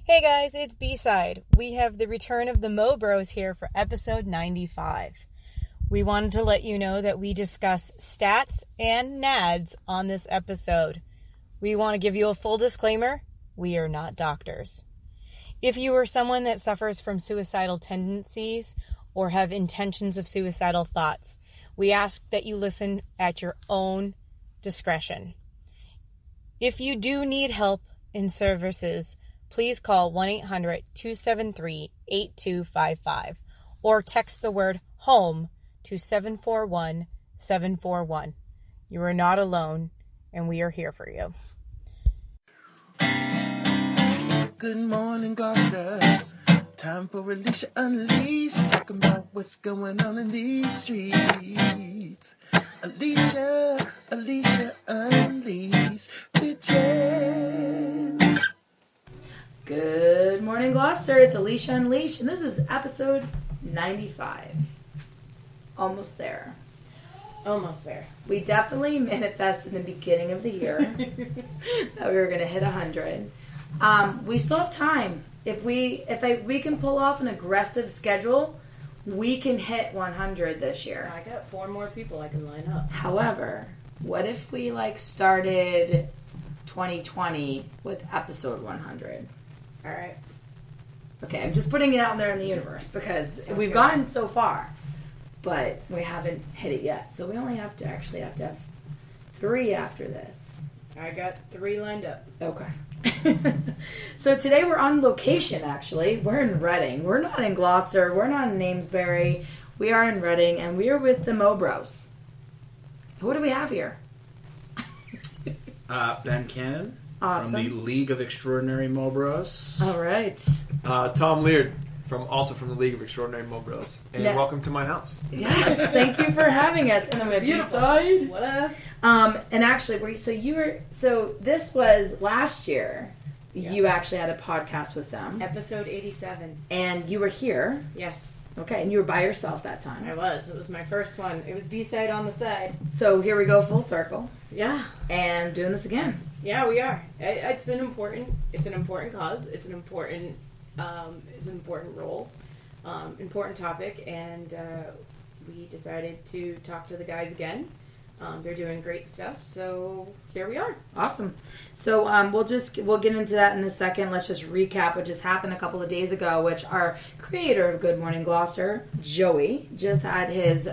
Hey guys, it's B-Side. We have the return of the Mo Bros here for episode 95. We wanted to let you know that we discuss stats and nads on this episode. We want to give you a full disclaimer. We are not doctors. If you are someone that suffers from suicidal tendencies or have intentions of suicidal thoughts, we ask that you listen at your own discretion. If you do need help in services, please call 1-800-273-8255 or text the word HOME to 741-741. You are not alone, and we are here for you. Good morning, Gloucester. Time for Alicia Unleashed. Talking about what's going on in these streets. Alicia Unleashed. Bitches. Good morning, Gloucester. It's Alicia Unleashed, and this is episode 95. Almost there. Almost there. We definitely manifested in the beginning of the year that we were going to hit 100. We still have time. If we can pull off an aggressive schedule, we can hit 100 this year. I got 4 more people I can line up. However, what if we started 2020 with episode 100? All right. Okay, I'm just putting it out there in the universe because we've gotten so far, but we haven't hit it yet. So we only have to have 3 after this. I got 3 lined up. Okay. So today we're on location, actually. We're in Reading. We're not in Gloucester. We're not in Amesbury. We are in Reading, and we are with the Mo Bros. Who do we have here? Ben Cannon. Awesome. From the League of Extraordinary Mo Bros. All right. Tom Leard, from the League of Extraordinary Mo Bros. And welcome to my house. Yes, thank you for having us. And then we have B-Side. What up? And actually, this was last year. Yeah. You actually had a podcast with them. Episode 87. And you were here. Yes. Okay, and you were by yourself that time. I was. It was my first one. It was B-Side on the side. So here we go, full circle. Yeah. And doing this again. Yeah, we are. It's an important cause. It's an important role, important topic, and we decided to talk to the guys again. They're doing great stuff, so here we are. Awesome. So we'll get into that in a second. Let's just recap what just happened a couple of days ago, which our creator of Good Morning Gloucester, Joey, just had his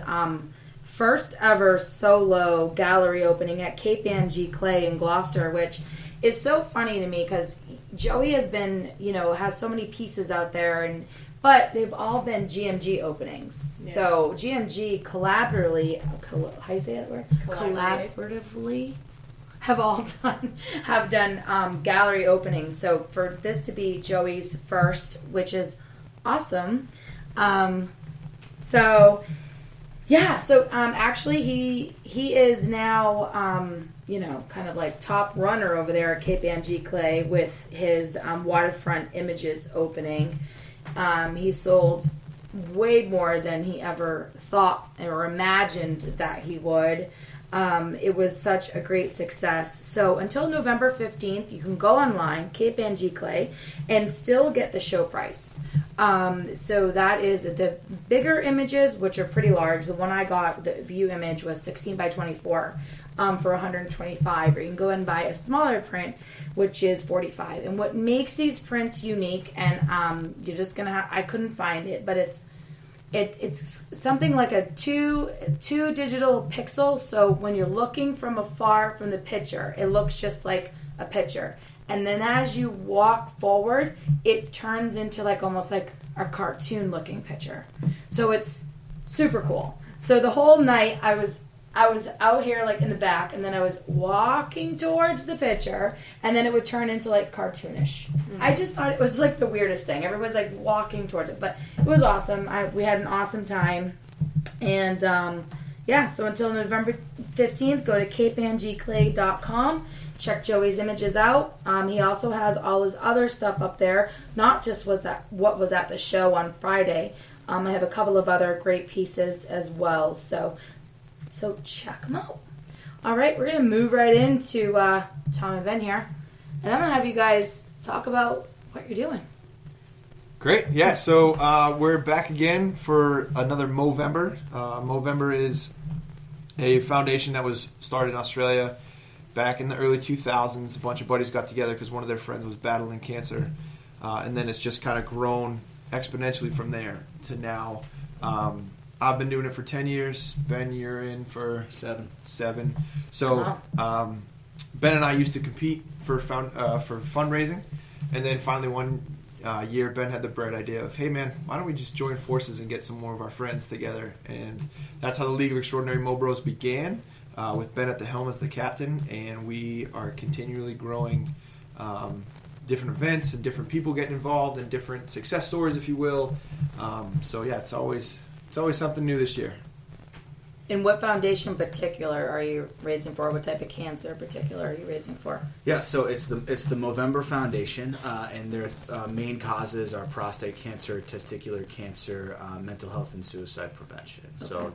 first ever solo gallery opening at Cape Ann Giclee in Gloucester, which is so funny to me because Joey has been, has so many pieces out there, but they've all been GMG openings. Yeah. So GMG collaboratively have done gallery openings. So for this to be Joey's first, which is awesome. Actually he is now kind of like top runner over there at Cape Ann Giclee with his waterfront images opening. He sold way more than he ever thought or imagined that he would. It was such a great success. So until November 15th, you can go online, Cape Ann Giclee, and still get the show price. So that is the bigger images, which are pretty large. The one I got, the view image, was 16 by 24 for $125. Or you can go and buy a smaller print, which is $45. And what makes these prints unique, and you're just gonna have, I couldn't find it, but it's something like a two digital pixel. So when you're looking from afar from the picture, it looks just like a picture. And then as you walk forward, it turns into almost like a cartoon looking picture. So it's super cool. So the whole night I was out here in the back, and then I was walking towards the picture, and then it would turn into cartoonish. Mm-hmm. I just thought it was the weirdest thing. Everybody's walking towards it, but it was awesome. We had an awesome time. And so until November 15th, go to capeanngiclee.com. Check Joey's images out. He also has all his other stuff up there, not just what was at the show on Friday. I have a couple of other great pieces as well. So check them out. All right, we're going to move right into Tom and Ben here. And I'm going to have you guys talk about what you're doing. Great. Yeah, so we're back again for another Movember. Movember is a foundation that was started in Australia back in the early 2000s. A bunch of buddies got together because one of their friends was battling cancer. And then it's just kind of grown exponentially from there to now. I've been doing it for 10 years. Ben, you're in for 7. So Ben and I used to compete for fundraising. And then finally one year, Ben had the bright idea of, hey man, why don't we just join forces and get some more of our friends together? And that's how the League of Extraordinary Mobros began, with Ben at the helm as the captain. And we are continually growing different events and different people getting involved and different success stories, if you will. So yeah, it's always something new this year. And what foundation in particular are you raising for? What type of cancer in particular are you raising for? Yeah, so it's the Movember Foundation, and their main causes are prostate cancer, testicular cancer, mental health, and suicide prevention. Okay. So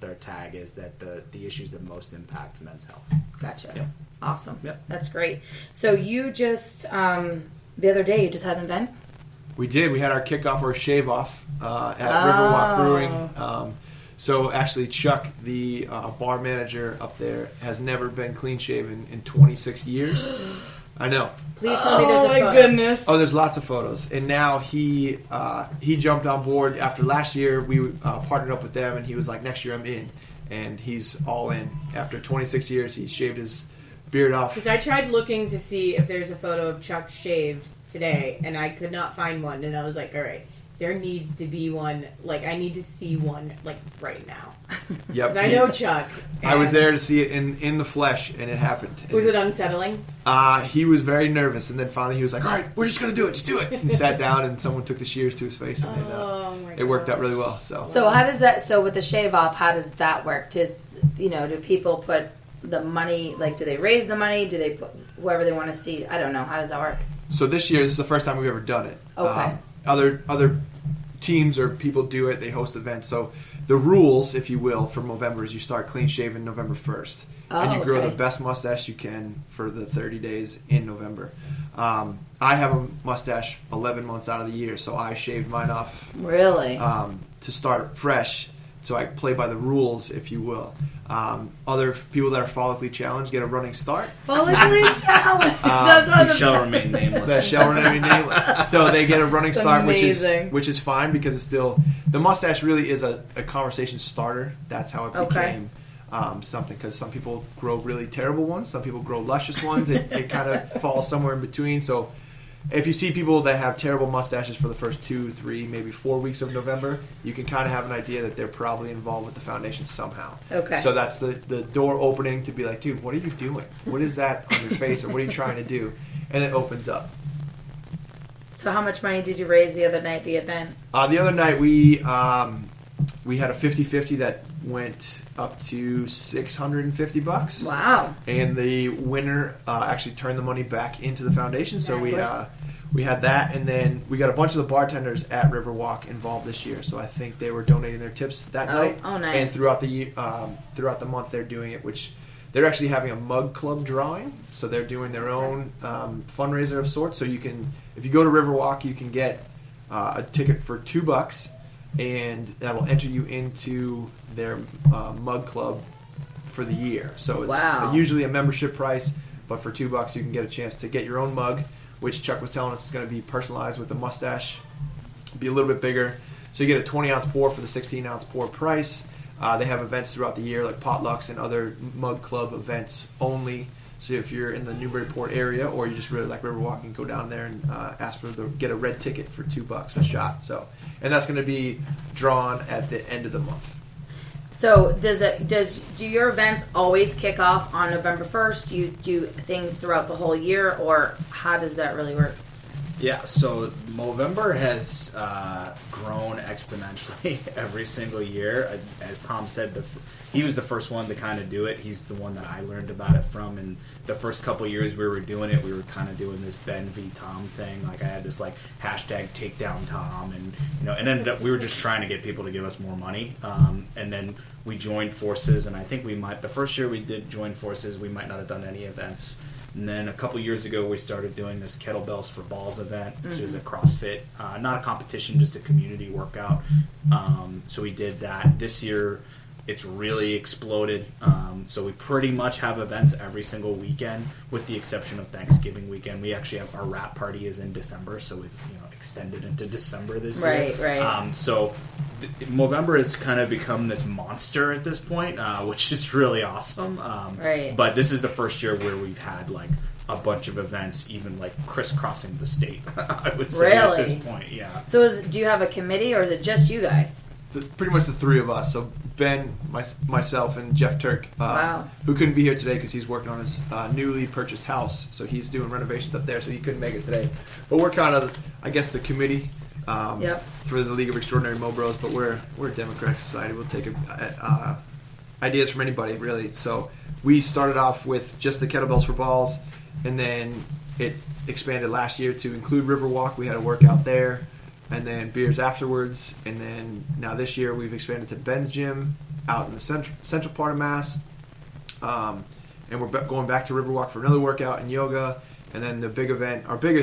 their tag is that the issues that most impact men's health. Gotcha. Yep. Awesome. Yep. That's great. So you just the other day you just had an event? We did. We had our kickoff or shave off at Riverwalk Brewing. So actually, Chuck, the bar manager up there, has never been clean shaven in 26 years. I know. Please tell me there's a photo. Oh my goodness. Oh, there's lots of photos. And now he jumped on board. After last year, we partnered up with them, and he was like, next year I'm in. And he's all in. After 26 years, he shaved his beard off. Because I tried looking to see if there's a photo of Chuck shaved today, and I could not find one. And I was like, all right. There needs to be one. Like, I need to see one, like, right now. Yep. Because I know Chuck. I was there to see it in the flesh, and it happened. Was it unsettling? He was very nervous, and then finally he was like, all right, we're just going to do it. Just do it. He sat down, and someone took the shears to his face, and it worked out really well. So how does that, with the shave off, how does that work? Just, do people put the money, like, do they raise the money? Do they put whoever they want to see? I don't know. How does that work? So this year, this is the first time we've ever done it. Okay. Other teams or people do it. They host events. So the rules, if you will, for Movember is you start clean shaven November 1st. And you grow the best mustache you can for the 30 days in November. I have a mustache 11 months out of the year, so I shaved mine off. Really? To start fresh. So I play by the rules, if you will. Other people that are follically challenged get a running start. Follically challenged. That shall remain nameless. That shall remain nameless. So they get a running start, amazing. which is fine because it's still the mustache really is a conversation starter. That's how it became something. Because some people grow really terrible ones, some people grow luscious ones. It kind of falls somewhere in between. So if you see people that have terrible mustaches for the first 2, 3, maybe 4 weeks of November, you can kind of have an idea that they're probably involved with the foundation somehow. Okay. So that's the door opening to be like, dude, what are you doing? What is that on your face, or what are you trying to do? And it opens up. So how much money did you raise the other night at the event? The other night we had a 50-50 that went up to $650. Wow. And the winner actually turned the money back into the foundation. So we had that, and then we got a bunch of the bartenders at Riverwalk involved this year. So I think they were donating their tips that night. Oh, nice. And throughout the month they're doing it, which they're actually having a mug club drawing. So they're doing their own fundraiser of sorts. So you can, if you go to Riverwalk, you can get a ticket for $2. And that will enter you into their mug club for the year. So it's usually a membership price, but for $2 you can get a chance to get your own mug, which Chuck was telling us is going to be personalized with a mustache, be a little bit bigger. So you get a 20-ounce pour for the 16-ounce pour price. They have events throughout the year like potlucks and other mug club events only. So if you're in the Newburyport area or you just really like Riverwalk, you can go down there and ask get a red ticket for $2 a shot. So, and that's going to be drawn at the end of the month. So do your events always kick off on November 1st? Do you do things throughout the whole year, or how does that really work? Yeah, so Movember has grown exponentially every single year. As Tom said, he was the first one to kind of do it. He's the one that I learned about it from. And the first couple of years we were doing it, we were kind of doing this Ben v Tom thing. Like I had this like hashtag takedown Tom, and and ended up we were just trying to get people to give us more money. And then we joined forces, and I think the first year we did join forces, we might not have done any events. And then a couple years ago, we started doing this Kettlebells for Balls event, which is a CrossFit, not a competition, just a community workout. So we did that. This year, it's really exploded. So we pretty much have events every single weekend, with the exception of Thanksgiving weekend. We actually have our wrap party is in December, so we've extended into December this year. Right. So Movember has kind of become this monster at this point, which is really awesome. Right. But this is the first year where we've had like a bunch of events, even like crisscrossing the state. I would say at this point, yeah. So do you have a committee, or is it just you guys? Pretty much the three of us. So Ben, myself, and Jeff Turk, who couldn't be here today because he's working on his newly purchased house. So he's doing renovations up there, so he couldn't make it today. But we're kind of, I guess, the committee for the League of Extraordinary Mo Bros. But we're a democratic society. We'll take ideas from anybody, really. So we started off with just the kettlebells for balls, and then it expanded last year to include Riverwalk. We had a workout there. And then beers afterwards, and then now this year we've expanded to Ben's gym out in the central part of Mass, and we're going back to Riverwalk for another workout and yoga, and then the big event, our big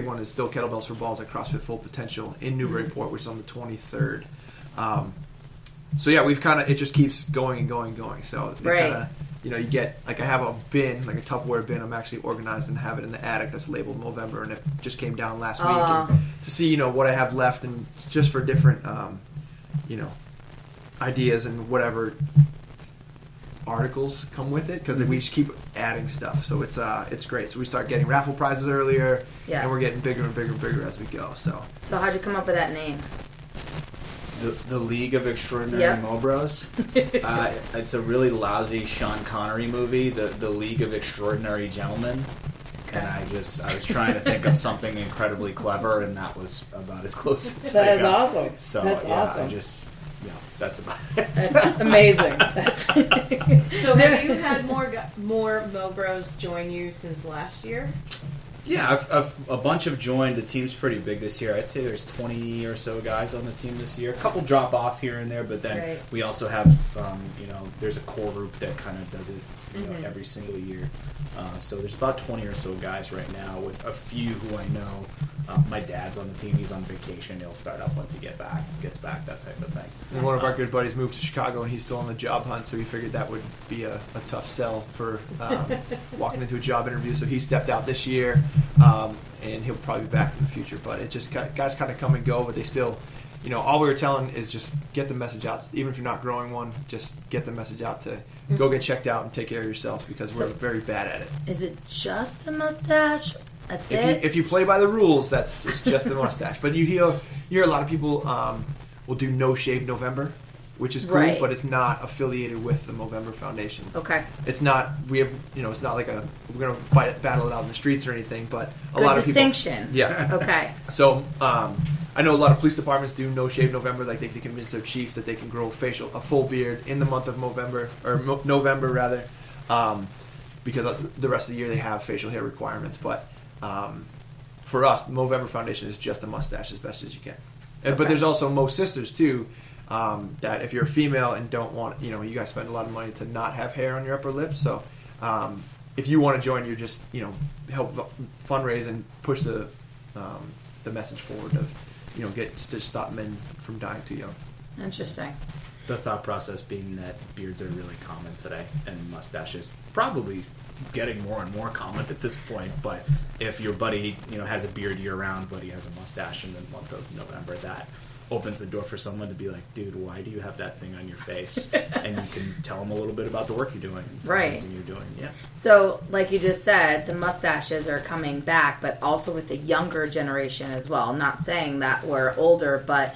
one is still Kettlebells for Balls at CrossFit Full Potential in Newburyport, which is on the 23rd. So yeah, it just keeps going and going and going. So right. You get, like, I have a bin, like a Tupperware bin. I'm actually organized and have it in the attic that's labeled Movember, and it just came down last week and to see, what I have left, and just for different, ideas and whatever articles come with it, because we just keep adding stuff. So it's great. So we start getting raffle prizes earlier, and we're getting bigger and bigger and bigger as we go. So how'd you come up with that name? The League of Extraordinary Mo Bros. It's a really lousy Sean Connery movie, The League of Extraordinary Gentlemen. Okay. And I was trying to think of something incredibly clever, and that was about as close as I got. Awesome. So, that's awesome. That's about it. That's amazing. So have you had more Mo Bros join you since last year? Yeah, a bunch have joined. The team's pretty big this year. I'd say there's 20 or so guys on the team this year. A couple drop off here and there, but then we also have, there's a core group that kind of does it every single year. So there's about 20 or so guys right now, with a few who I know. My dad's on the team. He's on vacation. He'll start up once he gets back, that type of thing. And one of our good buddies moved to Chicago, and he's still on the job hunt, so we figured that would be a tough sell for walking into a job interview. So he stepped out this year, and he'll probably be back in the future. But it just guys kind of come and go, but they still, all we were telling is just get the message out. Even if you're not growing one, just get the message out to go get checked out and take care of yourself, because we're very bad at it. Is it just a mustache? That's it? If you play by the rules, it's just a mustache. But you hear a lot of people will do No Shave November, which is cool, but it's not affiliated with the Movember Foundation. Okay. It's not. It's not like we're gonna battle it out in the streets or anything. But a lot of people. Good distinction. Yeah. Okay. So I know a lot of police departments do No Shave November. Like they convince their chief that they can grow a full beard in the month of November rather, because the rest of the year they have facial hair requirements. But for us, the Movember Foundation is just a mustache as best as you can. But there's also Mo Sisters too. That if you're a female and don't want, you guys spend a lot of money to not have hair on your upper lip. So if you want to join, you just help fundraise and push the message forward of to stop men from dying too young. Interesting. The thought process being that beards are really common today, and mustaches probably getting more and more common at this point. But if your buddy has a beard year round, but he has a mustache in the month of November, that opens the door for someone to be like, dude, why do you have that thing on your face? And you can tell them a little bit about the work you're doing. Right. You're doing. Yeah. So, like you just said, the mustaches are coming back, but also with the younger generation as well. I'm not saying that we're older, but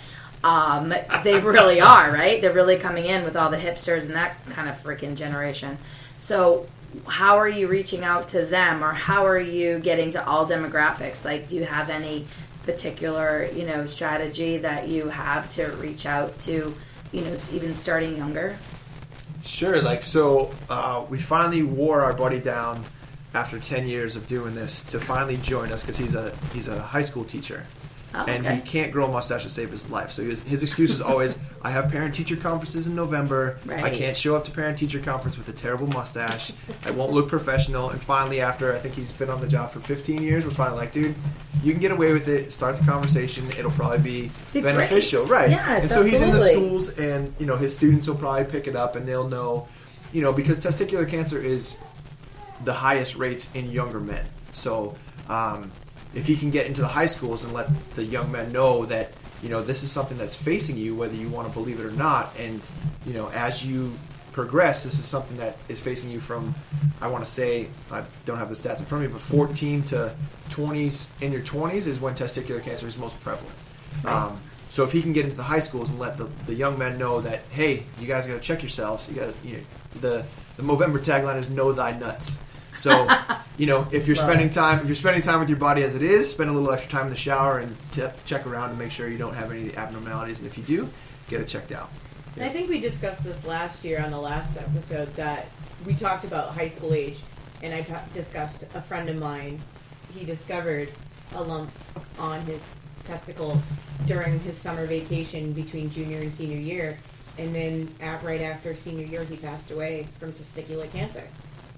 they really are, right? They're really coming in with all the hipsters and that kind of freaking generation. So how are you reaching out to them, or how are you getting to all demographics? Like, do you have any particular strategy that you have to reach out to even starting younger? Sure. We finally wore our buddy down after 10 years of doing this to finally join us, because he's a high school teacher, And he can't grow a mustache to save his life. So his excuse is always, I have parent-teacher conferences in November. Right. I can't show up to parent-teacher conference with a terrible mustache. I won't look professional. And finally, after I think he's been on the job for 15 years, we're finally like, dude, you can get away with it. Start the conversation. It'll probably be beneficial. Great. Right. Yes, and so he's in the absolutely. schools, and his students will probably pick it up, and they'll know, because testicular cancer is the highest rates in younger men. So if he can get into the high schools and let the young men know that, this is something that's facing you, whether you want to believe it or not, and, as you progress, this is something that is facing you from, I want to say, I don't have the stats in front of me, but 14 to 20s, in your 20s is when testicular cancer is most prevalent. Right. So if he can get into the high schools and let the young men know that, hey, you guys got to check yourselves. You got the Movember tagline is "Know thy nuts." So if you're spending time with your body as it is, spend a little extra time in the shower and check around to make sure you don't have any abnormalities. And if you do, get it checked out. And I think we discussed this last year on the last episode that we talked about high school age, and I discussed a friend of mine. He discovered a lump on his testicles during his summer vacation between junior and senior year, and then right after senior year, he passed away from testicular cancer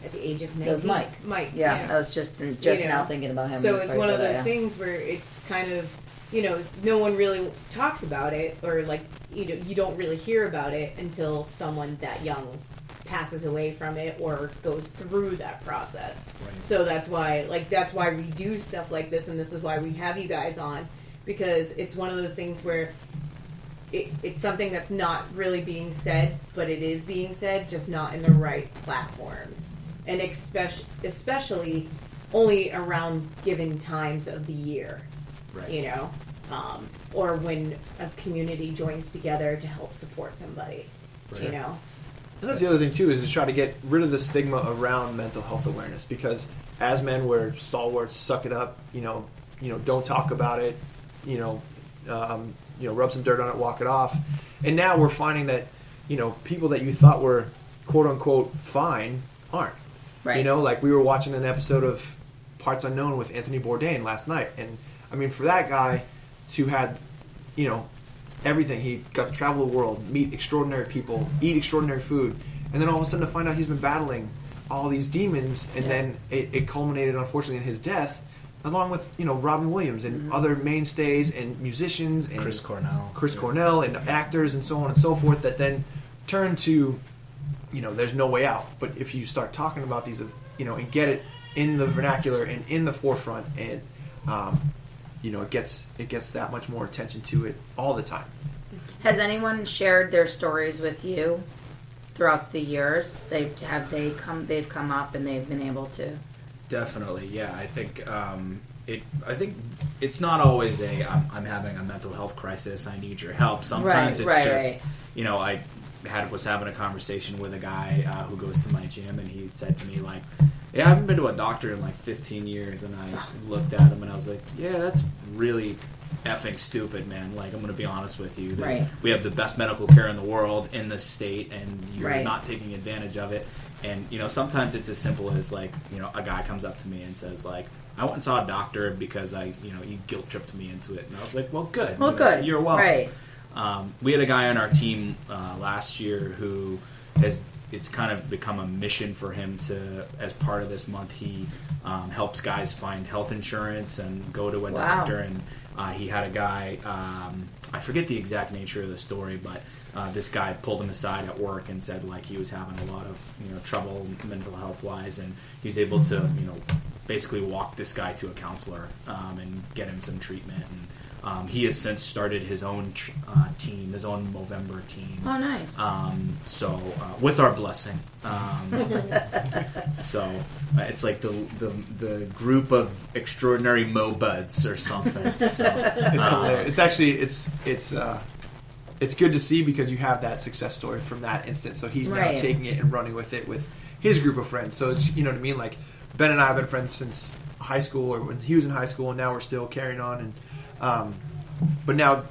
at the age of 19. That was Mike. Mike, Yeah, I was just now thinking about him. So when it's I one of saw that, those things where it's kind of, no one really talks about it, or you don't really hear about it until someone that young passes away from it or goes through that process. Right. So that's why we do stuff like this, and this is why we have you guys on, because it's one of those things where it's something that's not really being said, but it is being said, just not in the right platforms. And especially only around given times of the year, Right. Or when a community joins together to help support somebody, Right. And that's the other thing too, is to try to get rid of the stigma around mental health awareness, because as men we're stalwarts, suck it up, don't talk about it, rub some dirt on it, walk it off. And now we're finding that, people that you thought were quote unquote fine aren't. Right. Like we were watching an episode of Parts Unknown with Anthony Bourdain last night, and I mean, for that guy to have, everything, he got to travel the world, meet extraordinary people, eat extraordinary food, and then all of a sudden to find out he's been battling all these demons, and then it culminated, unfortunately, in his death, along with, Robin Williams and other mainstays and musicians and Chris Cornell and actors and so on and so forth, that then turn to, there's no way out. But if you start talking about these, and get it in the vernacular and in the forefront, and it gets that much more attention to it all the time. Has anyone shared their stories with you throughout the years? They've come up and they've been able to. Definitely, yeah. I think it's not always I'm having a mental health crisis, I need your help. Sometimes it's just I was having a conversation with a guy who goes to my gym, and he said to me, like, yeah, I haven't been to a doctor in like 15 years, and I looked at him and I was like, yeah, that's really effing stupid, man. Like, I'm going to be honest with you. Right. We have the best medical care in the world in this state, and you're not taking advantage of it. And, sometimes it's as simple as, like, a guy comes up to me and says, like, I went and saw a doctor because you guilt tripped me into it. And I was like, well, good. Well, good. You're welcome. Right. We had a guy on our team last year who it's kind of become a mission for him to, as part of this month, he helps guys find health insurance and go to a doctor. And he had a guy, I forget the exact nature of the story, but this guy pulled him aside at work and said, like, he was having a lot of trouble mental health wise, and he's able to basically walk this guy to a counselor and get him some treatment. And he has since started his own team, his own Movember team. Oh, nice. So with our blessing. So it's like the group of extraordinary Mo Buds or something. So It's actually it's good to see, because you have that success story from that instance. So he's now taking it and running with it with his group of friends. So it's, what I mean? Like, Ben and I have been friends since high school, or when he was in high school, and now we're still carrying on. And but now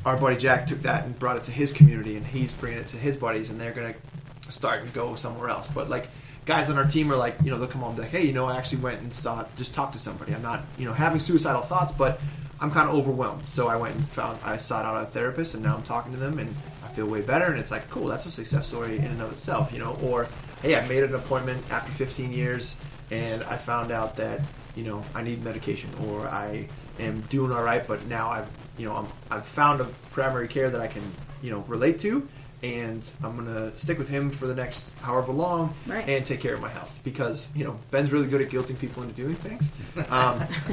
our buddy Jack took that and brought it to his community, and he's bringing it to his buddies, and they're going to start and go somewhere else. But, like, guys on our team are like, they'll come home and be like, hey, I actually went and just talked to somebody. I'm not, having suicidal thoughts, but I'm kind of overwhelmed. So I sought out a therapist, and now I'm talking to them, and I feel way better. And it's like, cool, that's a success story in and of itself, you know. Or, hey, I made an appointment after 15 years, and I found out that, you know, I need medication, or I am doing all right, but now I've found a primary care that I can, you know, relate to, and I'm gonna stick with him for the next however long, and take care of my health, because, you know, Ben's really good at guilting people into doing things,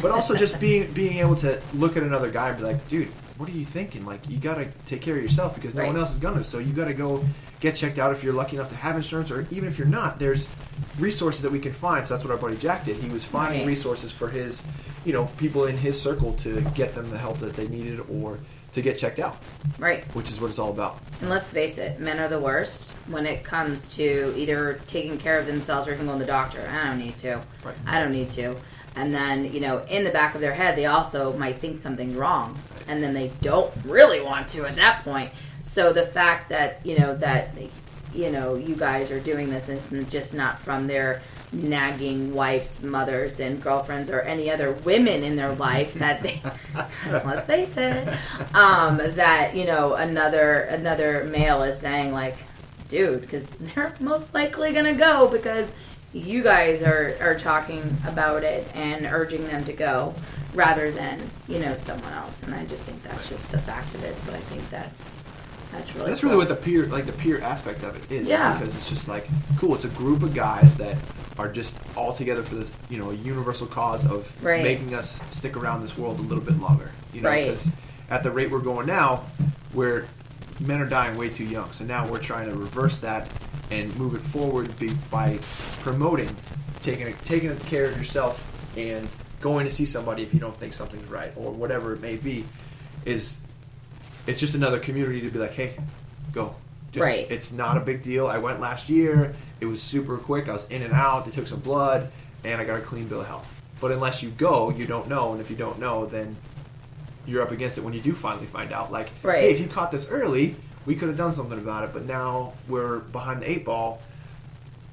but also just being able to look at another guy and be like, dude, what are you thinking? Like, you gotta take care of yourself, because no one else is gonna. So you gotta go get checked out if you're lucky enough to have insurance, or even if you're not, there's resources that we can find. So that's what our buddy Jack did. He was finding resources for his, you know, people in his circle to get them the help that they needed, or to get checked out. Right. Which is what it's all about. And let's face it, men are the worst when it comes to either taking care of themselves or even going to the doctor. I don't need to. Right. I don't need to. And then, you know, in the back of their head, they also might think something's wrong. And then they don't really want to at that point. So the fact that, you know, you guys are doing this, and it's just not from their nagging wives, mothers, and girlfriends, or any other women in their life that they, let's face it, that, you know, another male is saying, like, dude, because they're most likely going to go because you guys are talking about it and urging them to go, rather than, you know, someone else. And I just think that's just the fact of it. So I think that's really that's cool. really what the peer aspect of it is. Yeah. Because it's just like, cool, it's a group of guys that are just all together for the, you know, a universal cause of making us stick around this world a little bit longer. You know, because at the rate we're going now, where men are dying way too young. So now we're trying to reverse that and move it forward by promoting taking care of yourself and going to see somebody if you don't think something's right, or whatever it may be. It's just another community to be like, hey, go. It's not a big deal. I went last year. It was super quick. I was in and out. They took some blood, and I got a clean bill of health. But unless you go, you don't know. And if you don't know, then you're up against it when you do finally find out. Like, hey, if you caught this early, we could have done something about it. But now we're behind the 8 ball,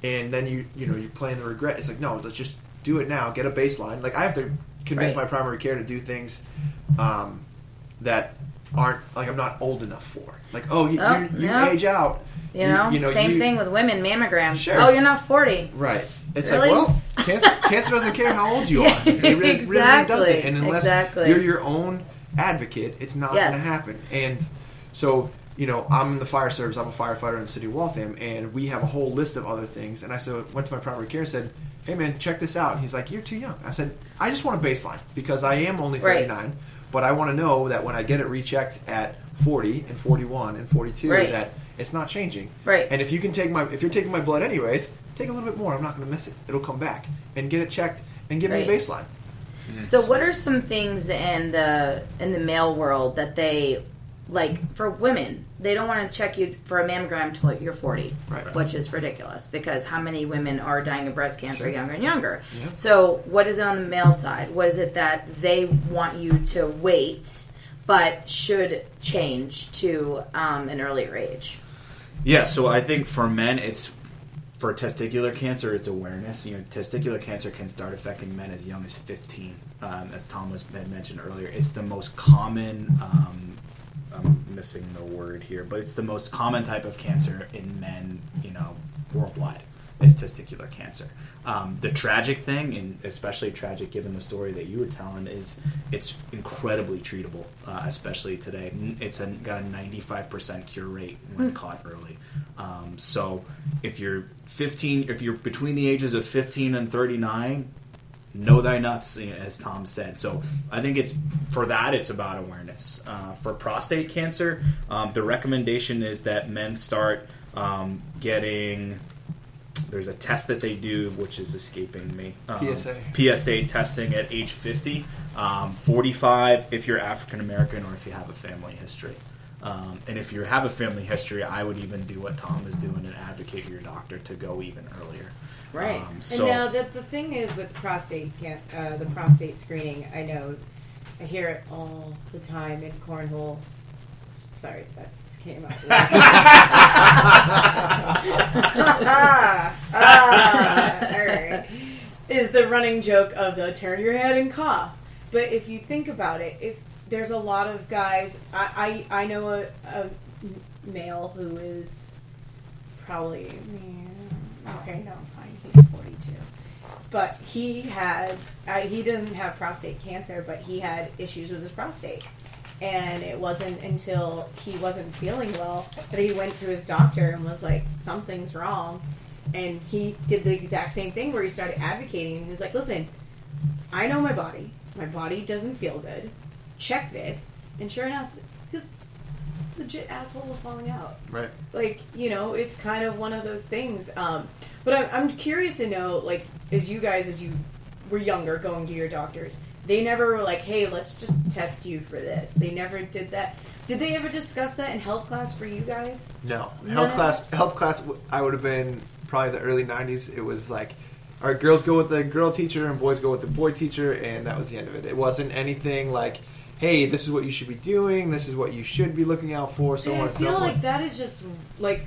and then you're playing the regret. It's like, no, let's just do it now. Get a baseline. Like, I have to convince my primary care to do things that aren't, like, I'm not old enough for. Like, you age out. You know, same thing with women, mammograms. Sure. Oh, you're not 40. Right. It's really? Like, well, cancer doesn't care how old you are. It really doesn't. And unless you're your own advocate, it's not going to happen. And so, you know, I'm in the fire service. I'm a firefighter in the city of Waltham, and we have a whole list of other things. And I went to my primary care and said, hey, man, check this out. And he's like, you're too young. I said, I just want a baseline, because I am only 39, but I want to know that when I get it rechecked at 40 and 41 and 42, that it's not changing. Right. And if you're taking my blood anyways, take a little bit more. I'm not going to miss it. It'll come back. And get it checked and give me a baseline. So what are some things in the male world that they, like, for women, they don't want to check you for a mammogram until you're 40, which is ridiculous, because how many women are dying of breast cancer younger and younger? Yeah. So what is it on the male side? What is it that they want you to wait but should change to an earlier age? Yeah, so I think for men, it's for testicular cancer, it's awareness. You know, testicular cancer can start affecting men as young as 15, as Thomas had mentioned earlier. It's the most common. I'm missing the word here, but it's the most common type of cancer in men, you know, worldwide, is testicular cancer. The tragic thing, and especially tragic given the story that you were telling, is it's incredibly treatable, especially today. It's got a 95% cure rate when caught early. So if you're between the ages of 15 and 39, know thy nuts, as Tom said. So I think it's about awareness. For prostate cancer, the recommendation is that men start getting. There's a test that they do, which is escaping me. PSA testing at age 50, 45 if you're African American, or if you have a family history. And if you have a family history, I would even do what Tom is doing and advocate your doctor to go even earlier. Right. And now the thing is with the prostate screening, I know I hear it all the time in cornhole. Sorry, that just came out. All right. Is the running joke of the turn your head and cough. But if you think about it, if there's a lot of guys, I know a male who is probably, okay, no, fine, he's 42. But he didn't have prostate cancer, but he had issues with his prostate. And it wasn't until he wasn't feeling well that he went to his doctor and was like, something's wrong. And he did the exact same thing where he started advocating. And he was like, listen, I know my body. My body doesn't feel good. Check this. And sure enough, his legit asshole was falling out. Right. Like, it's kind of one of those things. But I'm curious to know, like, as you were younger going to your doctors, they never were like, hey, let's just test you for this. They never did that. Did they ever discuss that in health class for you guys? No. Health class, I would have been probably the early 90s. It was like, all right, girls go with the girl teacher and boys go with the boy teacher, and that was the end of it. It wasn't anything like, hey, this is what you should be doing, this is what you should be looking out for, so on and so forth. I feel like that is just, like,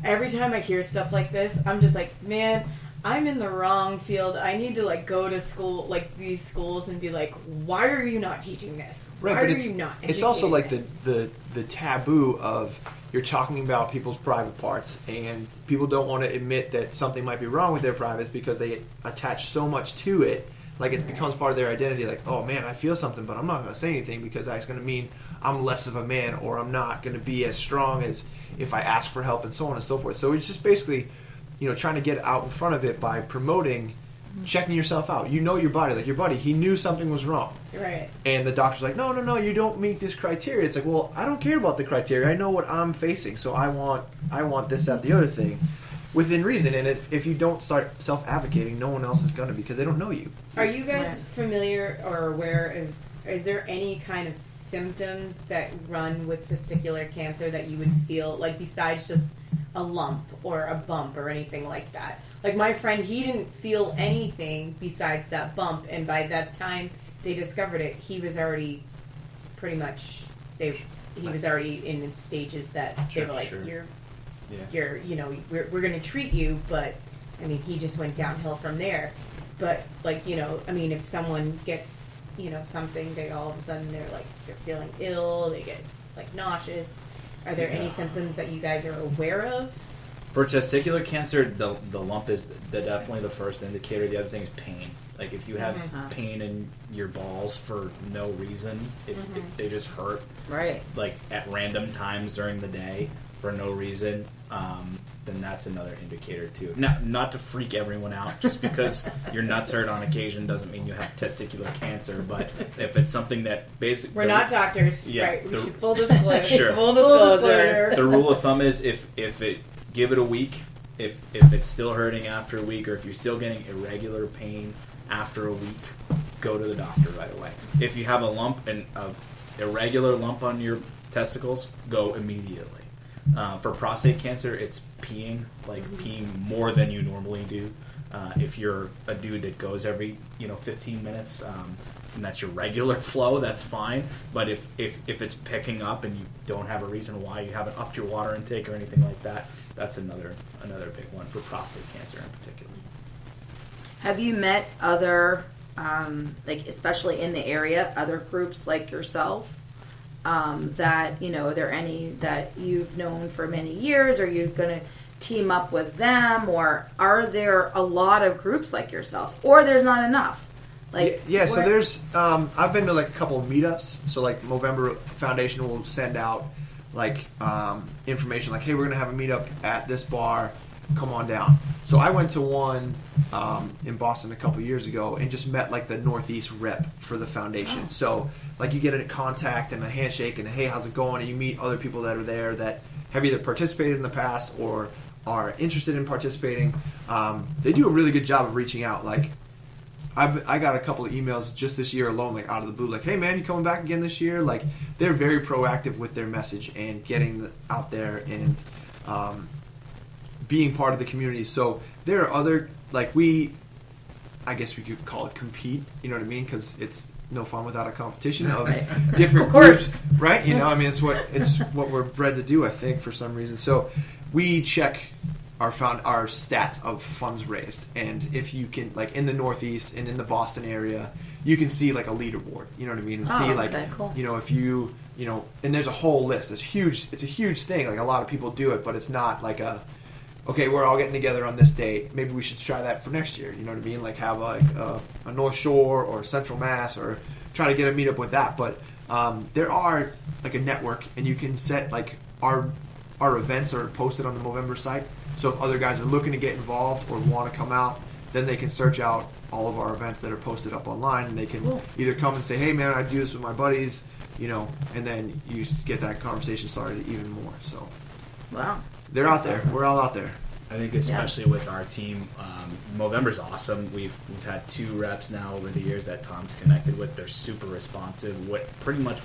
every time I hear stuff like this, I'm just like, man, I'm in the wrong field. I need to, like, go to school, like, these schools and be like, why are you not teaching this? Right, why but are you not educating it's also like this? the taboo of you're talking about people's private parts, and people don't want to admit that something might be wrong with their privates because they attach so much to it. Like, it becomes part of their identity. Like, oh, man, I feel something, but I'm not going to say anything because that's going to mean I'm less of a man, or I'm not going to be as strong as if I ask for help, and so on and so forth. So it's just basically, trying to get out in front of it by promoting checking yourself out. You know your body. Like, your buddy, he knew something was wrong. Right. And the doctor's like, no, you don't meet this criteria. It's like, well, I don't care about the criteria. I know what I'm facing, so I want this, that, the other thing. Within reason, and if you don't start self-advocating, no one else is going to, because they don't know you. Are you guys familiar or aware of, is there any kind of symptoms that run with testicular cancer that you would feel, like, besides just a lump or a bump or anything like that? Like, my friend, he didn't feel anything besides that bump, and by that time they discovered it, he was already pretty much, he was already in stages that they were like, you're, we're going to treat you, but, I mean, he just went downhill from there. But, like, if someone gets, something, they all of a sudden, they're feeling ill, they get, like, nauseous. Are there any symptoms that you guys are aware of? For testicular cancer, the lump is definitely the first indicator. The other thing is pain. Like, if you have pain in your balls for no reason, if they just hurt, right, like, at random times during the day for no reason, then that's another indicator too. Not to freak everyone out, just because your nuts hurt on occasion doesn't mean you have testicular cancer. But if it's something that basically, we're not doctors, right? We should full disclosure. Sure. Full disclosure. The rule of thumb is if it, give it a week. If it's still hurting after a week, or if you're still getting irregular pain after a week, go to the doctor right away. If you have a lump, an irregular lump on your testicles, go immediately. For prostate cancer, it's peeing more than you normally do. If you're a dude that goes every 15 minutes, and that's your regular flow, that's fine. But if it's picking up and you don't have a reason why, you haven't upped your water intake or anything like that, that's another big one for prostate cancer in particular. Have you met other, especially in the area, other groups like yourself? That, are there any that you've known for many years? Are you going to team up with them? Or are there a lot of groups like yourselves? Or there's not enough? So there's, I've been to a couple of meetups. So Movember Foundation will send out information hey, we're going to have a meetup at this bar. Come on down. So I went to one in Boston a couple years ago and just met the Northeast rep for the foundation. Oh. So you get a contact and a handshake and hey, how's it going? And you meet other people that are there that have either participated in the past or are interested in participating. They do a really good job of reaching out. I got a couple of emails just this year alone, out of the blue, hey man, you coming back again this year? They're very proactive with their message and getting out there and being part of the community. So there are other, I guess we could call it compete, you know what I mean? Because it's no fun without a competition of different groups, right? It's what we're bred to do, I think, for some reason. So we check our stats of funds raised, and if you can, like in the Northeast and in the Boston area, you can see like a leaderboard. You know what I mean? And see like cool. if you and there's a whole list. It's huge. It's a huge thing. Like a lot of people do it, but it's not like okay, we're all getting together on this date. Maybe we should try that for next year. You know what I mean? Like have a North Shore or Central Mass, or try to get a meetup with that. But there are like a network, and you can set like our events are posted on the Movember site. So if other guys are looking to get involved or want to come out, then they can search out all of our events that are posted up online, and they can either come and say, "Hey, man, I do this with my buddies," and then you get that conversation started even more. So, wow, they're out there. We're all out there. I think especially with our team, Movember's awesome. We've had 2 reps now over the years that Tom's connected with. They're super responsive. Pretty much,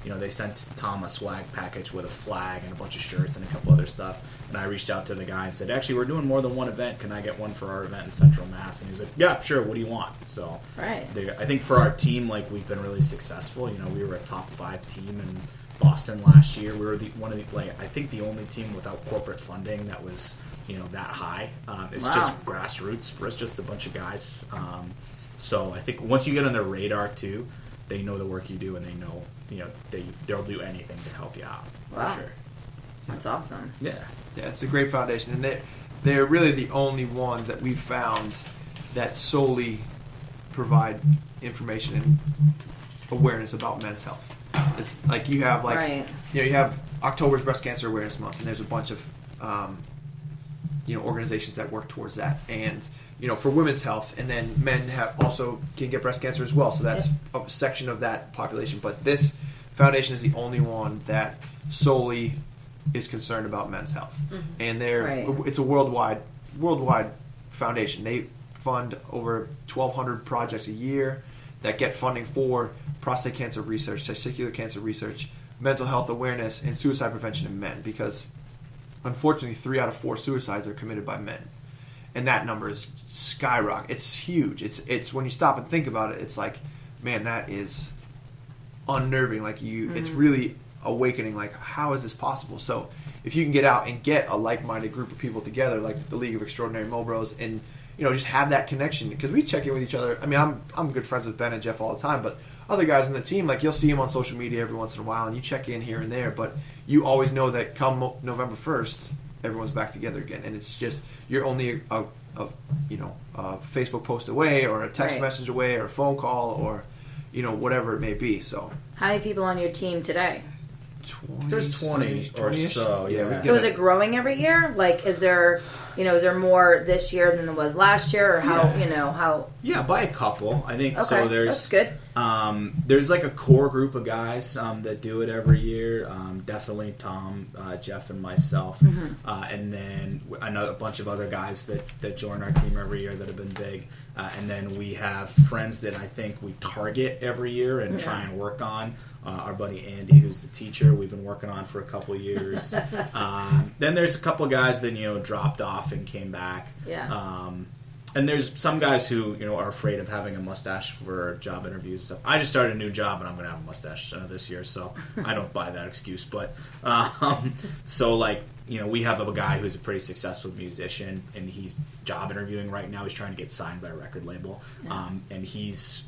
they sent Tom a swag package with a flag and a bunch of shirts and a couple other stuff. And I reached out to the guy and said, actually, we're doing more than one event. Can I get one for our event in Central Mass? And he was like, yeah, sure. What do you want? So right. I think for our team, like we've been really successful. We were a top 5 team in Boston last year. We were I think the only team without corporate funding that was that high. It's just grassroots for us, just a bunch of guys. So I think once you get on their radar too, they know the work you do, and they know they'll do anything to help you out. Wow. For sure. That's awesome. Yeah, it's a great foundation, and they're really the only ones that we've found that solely provide information and awareness about men's health. It's like you have you have October's Breast Cancer Awareness Month, and there's a bunch of organizations that work towards that, and for women's health, and then men can get breast cancer as well. So that's a section of that population. But this foundation is the only one that solely is concerned about men's health, and it's a worldwide foundation. They fund over 1,200 projects a year that get funding for prostate cancer research, testicular cancer research, mental health awareness, and suicide prevention in men, because unfortunately 3 out of 4 suicides are committed by men, and that number is skyrocket. It's huge. It's when you stop and think about it, it's like, man, that is unnerving. Like it's really awakening. Like, how is this possible? So if you can get out and get a like-minded group of people together, like the League of Extraordinary Mo Bros, and just have that connection, because we check in with each other. I mean, I'm good friends with Ben and Jeff all the time, but other guys in the team, like you'll see them on social media every once in a while, and you check in here and there, but you always know that come November 1st, everyone's back together again, and it's just, you're only a Facebook post away, or a text message away, or a phone call, or whatever it may be. So how many people on your team today? 20, there's 20 or so. Yeah. So is it growing every year? Like, is there more this year than there was last year, or how? Yeah, by a couple, I think. Okay, so that's good. There's like a core group of guys that do it every year. Definitely Tom, Jeff, and myself, and then a bunch of other guys that join our team every year that have been big. And then we have friends that I think we target every year and try and work on. Our buddy Andy, who's the teacher, we've been working on for a couple of years. Then there's a couple of guys that dropped off and came back. Yeah. And there's some guys who are afraid of having a mustache for job interviews and stuff. I just started a new job, and I'm going to have a mustache this year, so I don't buy that excuse. But we have a guy who's a pretty successful musician, and he's job interviewing right now. He's trying to get signed by a record label, and he's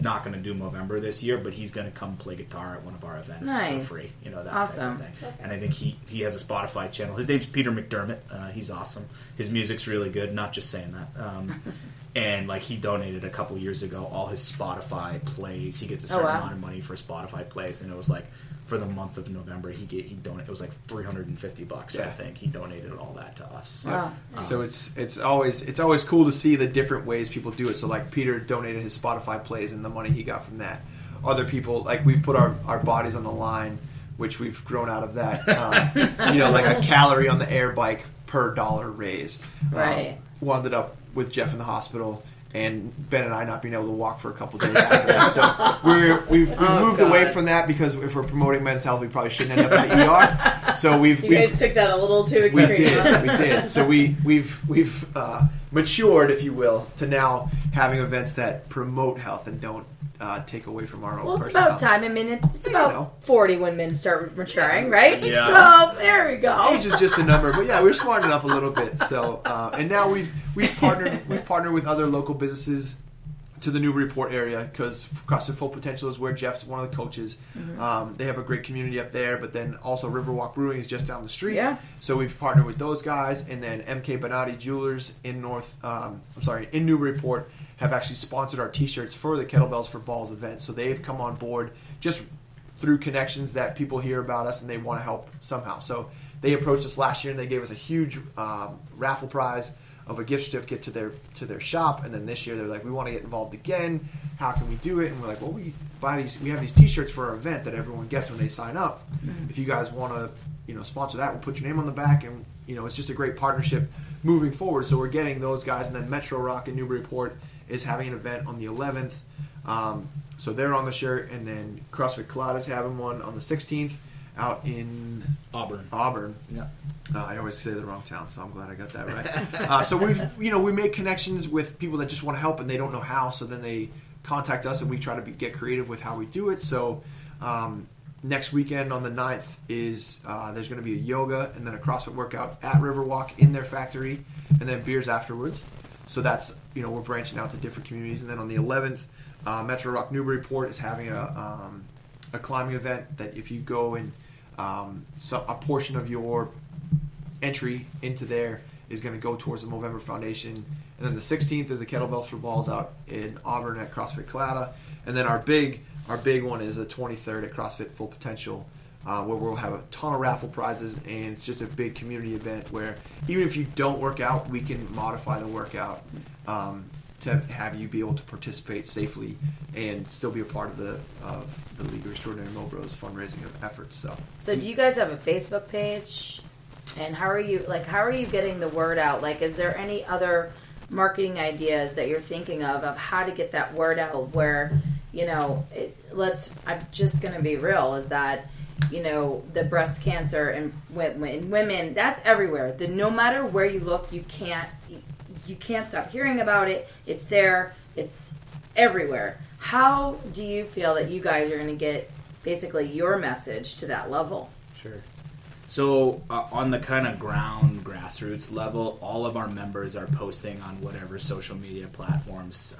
not going to do Movember this year, but he's going to come play guitar at one of our events for free. That awesome. type of thing. And I think he has a Spotify channel. His name's Peter McDermott. He's awesome. His music's really good. Not just saying that. And he donated a couple years ago all his Spotify plays. He gets a certain amount of money for Spotify plays, and it was for the month of November, he donated. It was $350. I think he donated all that to us. Wow. So it's always cool to see the different ways people do it. So Peter donated his Spotify plays and the money he got from that. Other people, we put our bodies on the line, which we've grown out of that. A calorie on the air bike per dollar raised. Right. Wound it up with Jeff in the hospital, and Ben and I not being able to walk for a couple days after that. So we've moved away from that, because if we're promoting men's health, we probably shouldn't end up in the ER. So you guys took that a little too extreme. We did. So we've matured, if you will, to now having events that promote health and don't take away from our own Well, it's personal about health. time. I mean, it's about 40 when men start maturing, right? Yeah. So, there we go. Age is just a number, but yeah, we're smartening up a little bit. So, and now we've partnered with other local businesses to the Newburyport area, because CrossFit Full Potential is where Jeff's one of the coaches. They have a great community up there, but then also Riverwalk Brewing is just down the street. Yeah. So we've partnered with those guys, and then MK Bonatti Jewelers in in Newburyport have actually sponsored our T-shirts for the Kettlebells for Balls event. So they've come on board just through connections that people hear about us and they want to help somehow. So they approached us last year and they gave us a huge raffle prize of a gift certificate to their shop, and then this year they're like, we want to get involved again. How can we do it? And we're like, well, we have these T-shirts for our event that everyone gets when they sign up. If you guys want to, sponsor that, we'll put your name on the back, and it's just a great partnership moving forward. So we're getting those guys, and then Metro Rock in Newburyport is having an event on the 11th. So they're on the shirt, and then CrossFit Colada is having one on the 16th out in Auburn. Yeah. I always say the wrong town, so I'm glad I got that right. So we make connections with people that just want to help and they don't know how. So then they contact us and we try to get creative with how we do it. So next weekend on the 9th is there's going to be a yoga and then a CrossFit workout at Riverwalk in their factory, and then beers afterwards. So that's we're branching out to different communities. And then on the 11th, Metro Rock Newburyport is having a climbing event that if you go and a portion of your entry into there is going to go towards the Movember Foundation. And then the 16th is the Kettlebells for Balls out in Auburn at CrossFit Colada. And then our big one is the 23rd at CrossFit Full Potential, where we'll have a ton of raffle prizes, and it's just a big community event where even if you don't work out, we can modify the workout to have you be able to participate safely and still be a part of the League of Extraordinary Mo Bros fundraising efforts. So do you guys have a Facebook page? And how are you getting the word out? Like, is there any other marketing ideas that you're thinking of how to get that word out where, I'm just going to be real, is that, the breast cancer in women, that's everywhere. No matter where you look, you can't stop hearing about it. It's there. It's everywhere. How do you feel that you guys are going to get basically your message to that level? Sure. So on the kind of grassroots level, all of our members are posting on whatever social media platforms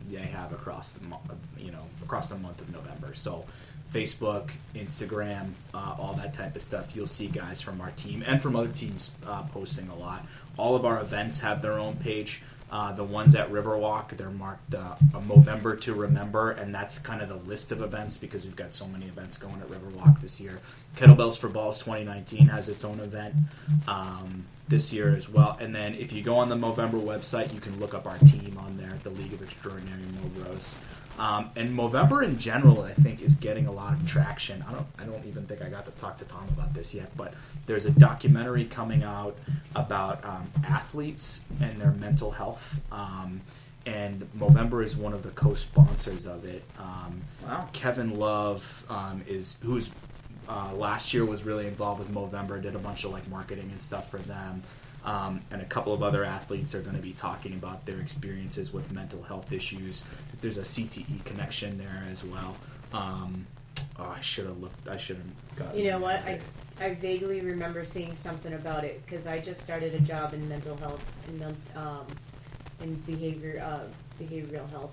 they have across the month of November. So Facebook, Instagram, all that type of stuff. You'll see guys from our team and from other teams posting a lot. All of our events have their own page. The ones at Riverwalk, they're marked a Movember to Remember, and that's kind of the list of events because we've got so many events going at Riverwalk this year. Kettlebells for Balls 2019 has its own event this year as well. And then if you go on the Movember website, you can look up our team on there, the League of Extraordinary Mo Bros. And Movember in general, I think, is getting a lot of traction. I don't even think I got to talk to Tom about this yet, but there's a documentary coming out about athletes and their mental health. And Movember is one of the co-sponsors of it. Wow. Kevin Love who's last year was really involved with Movember, did a bunch of marketing and stuff for them. And a couple of other athletes are going to be talking about their experiences with mental health issues. There's a CTE connection there as well. I should have looked. I should have gotten. You know what? I vaguely remember seeing something about it because I just started a job in mental health in behavioral health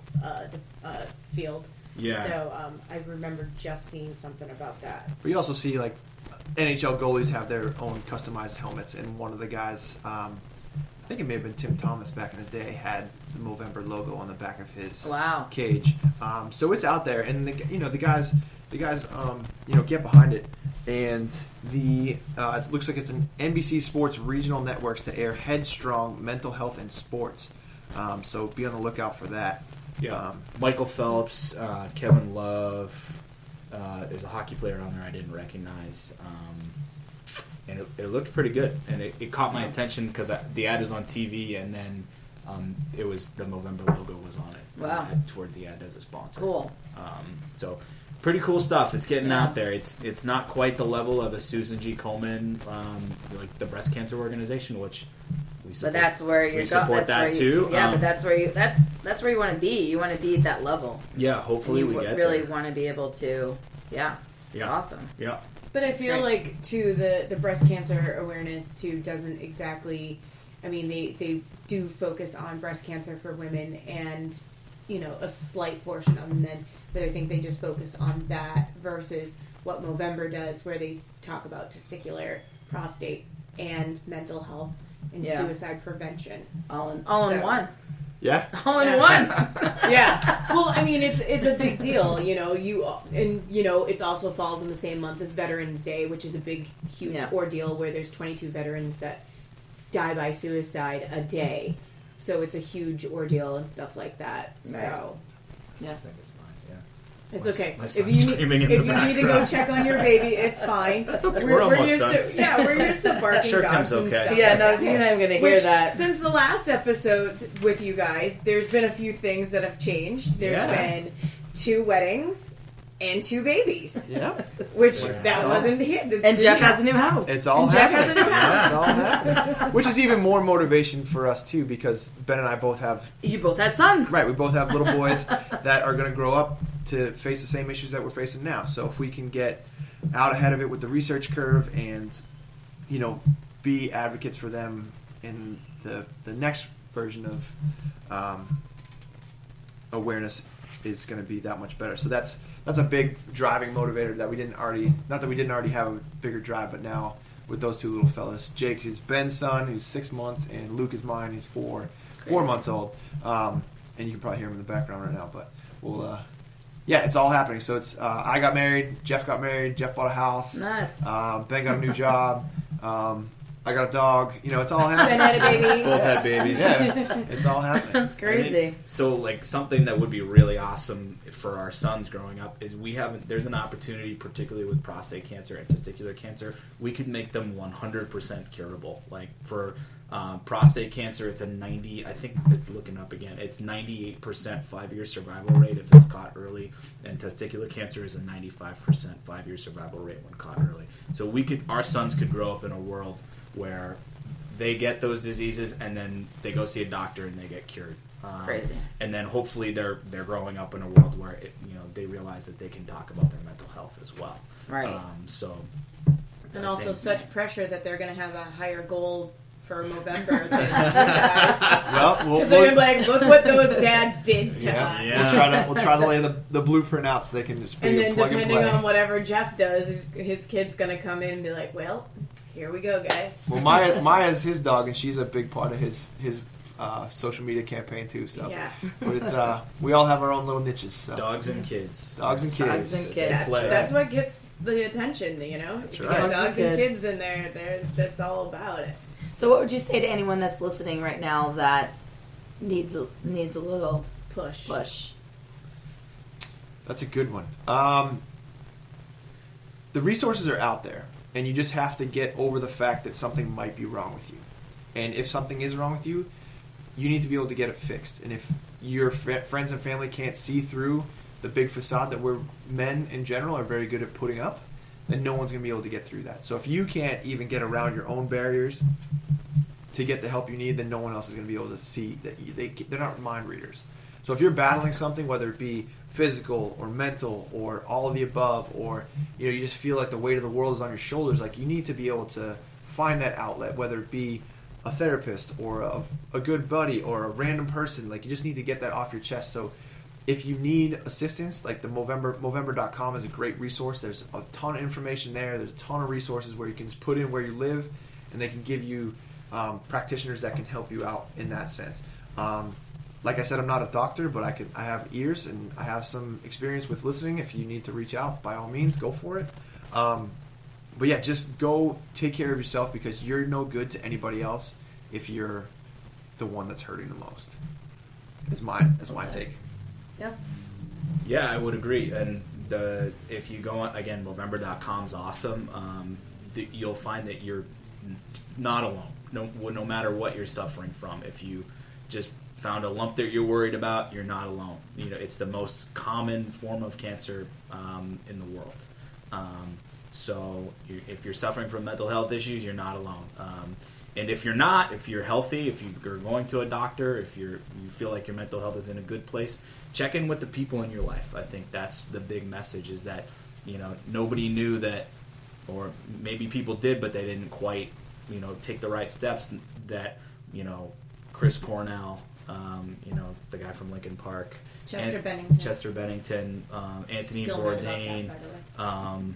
field. Yeah. So I remember just seeing something about that. But you also see NHL goalies have their own customized helmets, and one of the guys, I think it may have been Tim Thomas back in the day, had the Movember logo on the back of his cage. So it's out there, and the guys get behind it, and it looks like it's an NBC Sports regional networks to air Headstrong Mental Health in Sports. So be on the lookout for that. Yeah, Michael Phelps, Kevin Love. There's a hockey player on there I didn't recognize, and it looked pretty good, and it caught my attention because the ad was on TV, and then it was the Movember logo was on it. Wow! Toward the end as a sponsor. Cool. So pretty cool stuff. It's getting out there. It's not quite the level of a Susan G. Komen, like the breast cancer organization, which But that's where you're support that too. Yeah, but that's where you want to be. You want to be at that level. Yeah, hopefully we get really there. want to be able to. Yeah, it's awesome. Yeah. But I feel like, too, the breast cancer awareness, too, doesn't exactly... I mean, they do focus on breast cancer for women and, a slight portion on men. But I think they just focus on that versus what Movember does, where they talk about testicular, prostate, and mental health and suicide prevention. All in one. Yeah. All in one. Yeah. Well, I mean, it's a big deal, it also falls in the same month as Veterans Day, which is a big, huge ordeal where there's 22 veterans that die by suicide a day. So it's a huge ordeal and stuff like that. Right. So, yeah. It's okay. My If son's you screaming in need the to go check on your baby, it's fine. That's okay. We're almost used done. we're used to barking Sure dogs comes and okay. stuff. Yeah, no, like you're that. not going to hear Which, that. since the last episode with you guys, there's been a few things that have changed. There's been 2 weddings and 2 babies. Yeah. Which that wasn't here. And Jeff has a new house. It's all Jeff happening. has a new house. It's all happening. Which is even more motivation for us, too, because Ben and I both have... You both had sons. Right, we both have little boys that are going to grow up to face the same issues that we're facing now. So if we can get out ahead of it with the research curve and, be advocates for them in the next version of awareness is going to be that much better. So that's a big driving motivator that we didn't already, not that we didn't already have a bigger drive, but now with those 2 little fellas. Jake is Ben's son, who's 6 months, and Luke is mine, he's 4 months old. And you can probably hear him in the background right now, but we'll, it's all happening. So it's, I got married, Jeff got married, Jeff bought a house. Nice. Ben got a new job. I got a dog. It's all happening. Ben had a baby. Both had babies. Yeah, it's all happening. That's crazy. I mean, so, something that would be really awesome for our sons growing up is there's an opportunity, particularly with prostate cancer and testicular cancer, we could make them 100% curable. For prostate cancer, it's a 90, I think, looking up again, it's 98% 5-year survival rate if it's caught early, and testicular cancer is a 95% 5-year survival rate when caught early. So our sons could grow up in a world where they get those diseases and then they go see a doctor and they get cured. Crazy. And then hopefully they're growing up in a world where they realize that they can talk about their mental health as well. Right. And also such pressure that they're going to have a higher goal for Movember than you guys. Well, Because they're going to be like, look what those dads did to us. Yeah. We'll try to lay the blueprint out so they can just And then plug and depending play. on whatever Jeff does, his kid's going to come in and be like, well, here we go, guys. Well, Maya's his dog, and she's a big part of his social media campaign too. So, Yeah. but it's we all have our own little niches. So. Dogs and kids. Dogs and kids. Dogs and kids. That's what gets the attention, That's If you right. get dogs and Kids. kids in there, that's all about it. So what would you say to anyone that's listening right now that needs a little Push. That's a good one. The resources are out there, and you just have to get over the fact that something might be wrong with you. And if something is wrong with you, you need to be able to get it fixed. And if your friends and family can't see through the big facade that we're men in general are very good at putting up, then no one's going to be able to get through that. So if you can't even get around your own barriers to get the help you need, then no one else is going to be able to see that they're not mind readers. So if you're battling something, whether it be physical or mental or all of the above, or you just feel like the weight of the world is on your shoulders, you need to be able to find that outlet, whether it be a therapist or a good buddy or a random person. You just need to get that off your chest. So if you need assistance, the Movember.com is a great resource. There's a ton of information there. There's a ton of resources where you can just put in where you live, and they can give you practitioners that can help you out in that sense. Like I said, I'm not a doctor, but I have ears and I have some experience with listening. If you need to reach out, by all means, go for it. But yeah, just go take care of yourself, because you're no good to anybody else if you're the one that's hurting the most. That's my take. Yeah. Yeah, I would agree. And if you go on, again, Movember.com is awesome. You'll find that you're not alone. No matter what you're suffering from. If you just found a lump that you're worried about, you're not alone. It's the most common form of cancer in the world. So if you're suffering from mental health issues, you're not alone. And if you're not, if you're healthy, if you're going to a doctor, if you feel like your mental health is in a good place, check in with the people in your life. I think that's the big message, is that, nobody knew that, or maybe people did, but they didn't quite, take the right steps that, Chris Cornell, the guy from Lincoln Park, Chester Bennington, Anthony Still heard about that, Bourdain, by the way.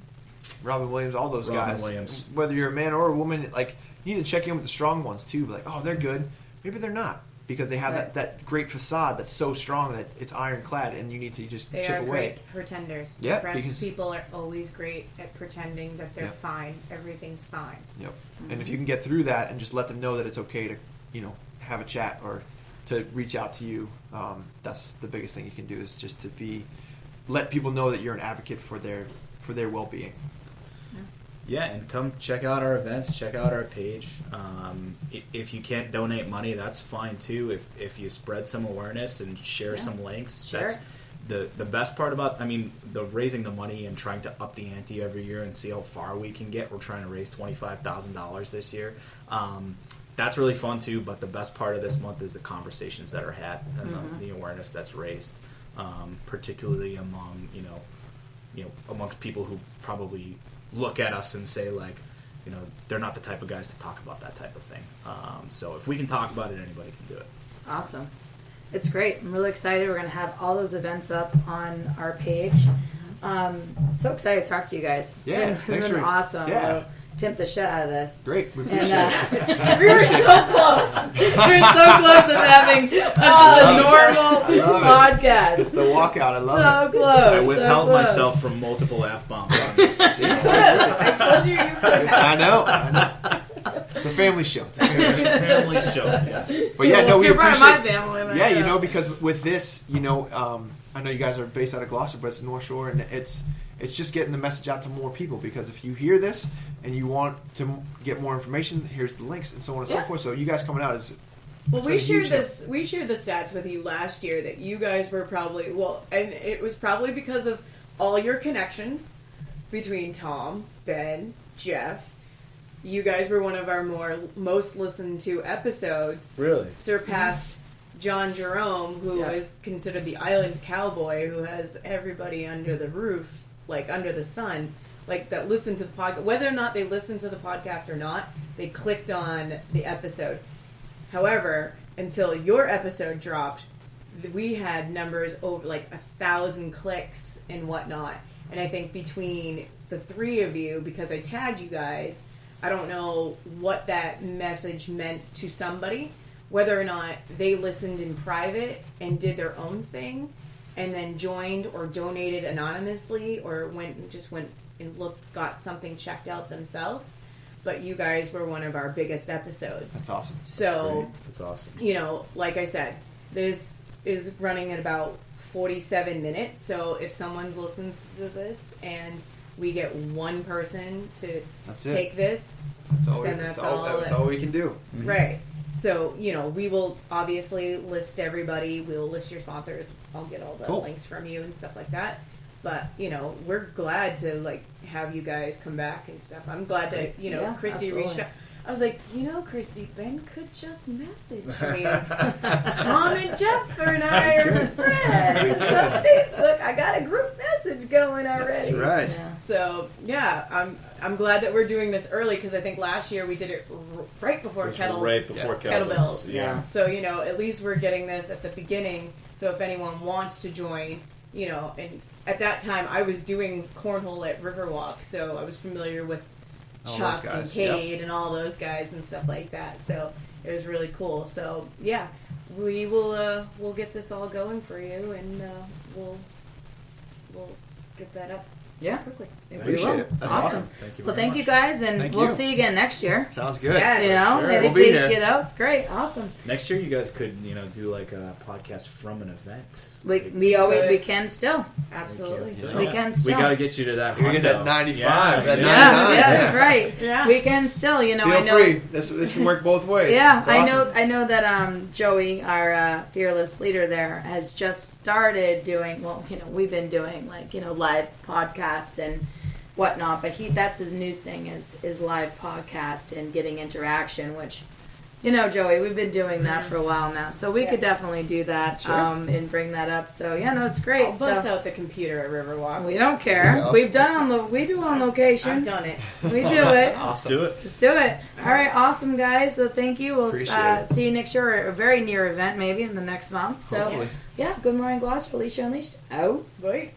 Robin Williams, all those Robin guys. Williams. Whether you're a man or a woman, like, you need to check in with the strong ones too. Like, oh, they're good. Maybe they're not, because they have Right. that great facade that's so strong that it's ironclad, and you need to just They chip are away. great pretenders. Yeah, Depressed because- people are always great at pretending that they're Yeah. fine. Everything's fine. Yep. And if you can get through that and just let them know that it's okay to, have a chat or to reach out to you, that's the biggest thing you can do, is just to let people know that you're an advocate for their well-being. Yeah, and come check out our events, check out our page. If you can't donate money, that's fine too. If you spread some awareness and share some links, Sure. that's the best part about, the raising the money and trying to up the ante every year and see how far we can get. We're trying to raise $25,000 this year. That's really fun too, but the best part of this month is the conversations that are had and the awareness that's raised, particularly among, amongst people who probably look at us and say, like, they're not the type of guys to talk about that type of thing. So if we can talk about it, anybody can do it. Awesome. It's great. I'm really excited. We're going to have all those events up on our page. So excited to talk to you guys. It's Thanks been for awesome. Yeah. We'll pimp the shit out of this. Great. We appreciate And we were so close. We were so close of having just a normal podcast. It's the walkout. I love So it. close. I withheld so close. myself from multiple F-bombs on this. I told you could. I know. It's a family show. It's a family show. Family show, yes. But yeah, no, we You're part appreciate of my family. Then, Yeah, because with this, I know you guys are based out of Gloucester, but it's North Shore, and it's just getting the message out to more people, because if you hear this and you want to get more information, here's the links and so on and so forth. So you guys coming out is Well, we It's been a shared huge this. We shared the stats with you last year that you guys were probably and it was probably because of all your connections between Tom, Ben, Jeff. You guys were one of our most listened to episodes. Really? Surpassed John Jerome, who is considered the island cowboy, who has everybody under the roof, like under the sun, like that listen to the podcast. Whether or not they listened to the podcast or not, they clicked on the episode. However, until your episode dropped, we had numbers over like 1,000 clicks and whatnot. And I think between the three of you, because I tagged you guys, I don't know what that message meant to somebody, whether or not they listened in private and did their own thing and then joined or donated anonymously or went and got something checked out themselves. But you guys were one of our biggest episodes. That's awesome. So, That's awesome. Like I said, this is running at about 47 minutes. So if someone listens to this and we get one person to take this, That's all. then That's that's all we can do. Right. So, we will obviously list everybody. We'll list your sponsors. I'll get all the links from you and stuff like that. But, we're glad to, have you guys come back and stuff. I'm glad that, Christy absolutely. reached out. I was like, Christy, Ben could just message me. Tom and Jeff and I are friends on Facebook. I got a group message going already. That's right. Yeah. So, I'm glad that we're doing this early because I think last year we did it right before kettlebells. Yeah. So, at least we're getting this at the beginning. So if anyone wants to join, and at that time I was doing cornhole at Riverwalk, so I was familiar with All Chuck those and guys, Cade and all those guys and stuff like that. So it was really cool. So yeah, we will we'll get this all going for you, and we'll get that up. Yeah. Quickly. Appreciate it. That's awesome. Thank you Well, very thank you much. guys, and Thank we'll you. see you again next year. Sounds good. Yes. Maybe We'll be here. it's great, awesome. Next year, you guys could, do like a podcast from an event. We can still. Absolutely. We can still. We got to get you to that. You're getting that hundo. 95, that Yeah, 99. that's right. Yeah. We can still, I Feel know. free. This can work both ways. Yeah, It's awesome. I know that Joey, our fearless leader there, has just started doing. Well, we've been doing live podcasts and whatnot, but that's his new thing is live podcast and getting interaction, which You know, Joey, we've been doing that for a while now, so we could definitely do that and bring that up. So yeah, no, it's great. I'll bust out the computer at Riverwalk. We don't care. We've done we do on location. I've done it. We do it. Let's do it. Let's do it. All right, awesome guys. So thank you. We'll Appreciate it. see you next year, or a very near event, maybe in the next month. So Hopefully. yeah, Good Morning Gloucester, Alicia Unleashed out. Bye.